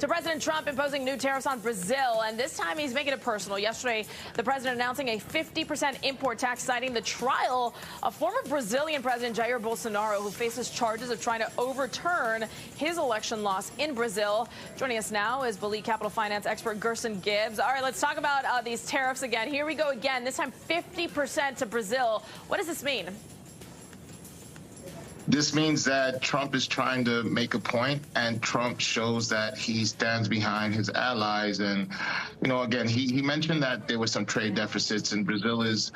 To President Trump imposing new tariffs on Brazil, and this time he's making it personal. Yesterday, the president announcing a 50% import tax, citing the trial of former Brazilian President Jair Bolsonaro, who faces charges of trying to overturn his election loss in Brazil. Joining us now is Bullitt Capital Finance expert Gerson Gibbs. All right, let's talk about these tariffs again. Here we go again, this time 50% to Brazil. What does this mean? This means that Trump is trying to make a point, and Trump shows that he stands behind his allies. And, again, he mentioned that there were some trade deficits, and Brazil is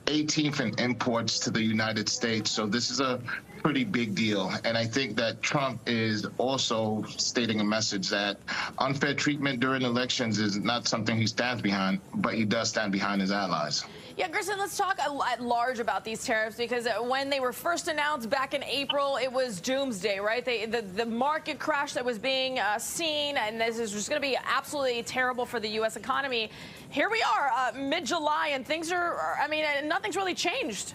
18th in imports to the United States. So this is a pretty big deal. And I think that Trump is also stating a message that unfair treatment during elections is not something he stands behind, but he does stand behind his allies. Yeah, Gerson, let's talk at large about these tariffs, because when they were first announced back in April, it was doomsday, right? The market crash that was being seen, and this is just going to be absolutely terrible for the U.S. economy. Here we are, mid-July, and things nothing's really changed.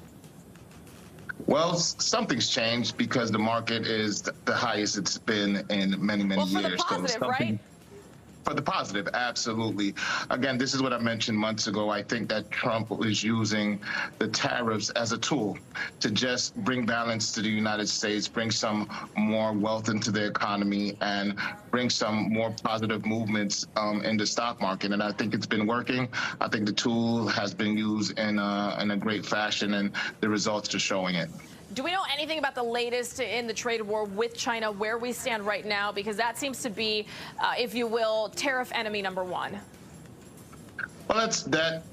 Well, something's changed because the market is the highest it's been in many years. For the positive, right? For the positive, absolutely. Again, this is what I mentioned months ago. I think that Trump is using the tariffs as a tool to just bring balance to the United States, bring some more wealth into the economy, and bring some more positive movements in the stock market. And I think it's been working. I think the tool has been used in a great fashion, and the results are showing it. Do we know anything about the latest in the trade war with China, where we stand right now? Because that seems to be, if you will, tariff enemy number one. Well, that's that,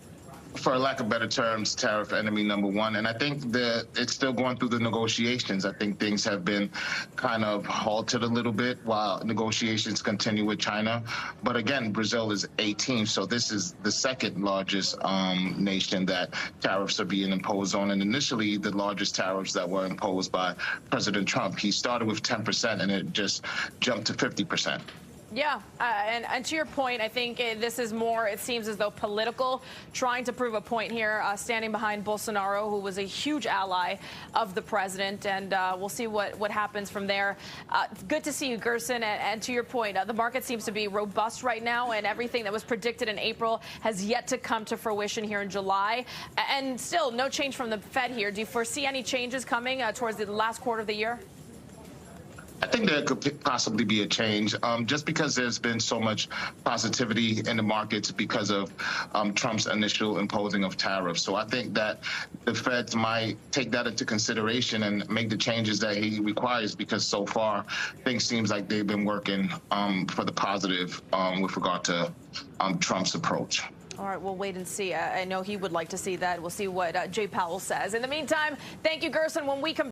for lack of better terms, tariff enemy number one. And I think that it's still going through the negotiations. I think things have been kind of halted a little bit while negotiations continue with China. But again, Brazil is 18th, so this is the second largest nation that tariffs are being imposed on. And initially, the largest tariffs that were imposed by President Trump, he started with 10%, and it just jumped to 50%. Yeah, and to your point, I think this is more, it seems as though political, trying to prove a point here, standing behind Bolsonaro, who was a huge ally of the president, and we'll see what happens from there. Good to see you, Gerson, and to your point, the market seems to be robust right now, and everything that was predicted in April has yet to come to fruition here in July, and still no change from the Fed here. Do you foresee any changes coming towards the last quarter of the year? I think there could possibly be a change, just because there's been so much positivity in the markets because of Trump's initial imposing of tariffs. So I think that the Feds might take that into consideration and make the changes that he requires, because so far things seems like they've been working for the positive with regard to Trump's approach. All right, we'll wait and see. I know he would like to see that. We'll see what Jay Powell says. In the meantime, thank you, Gerson. When we come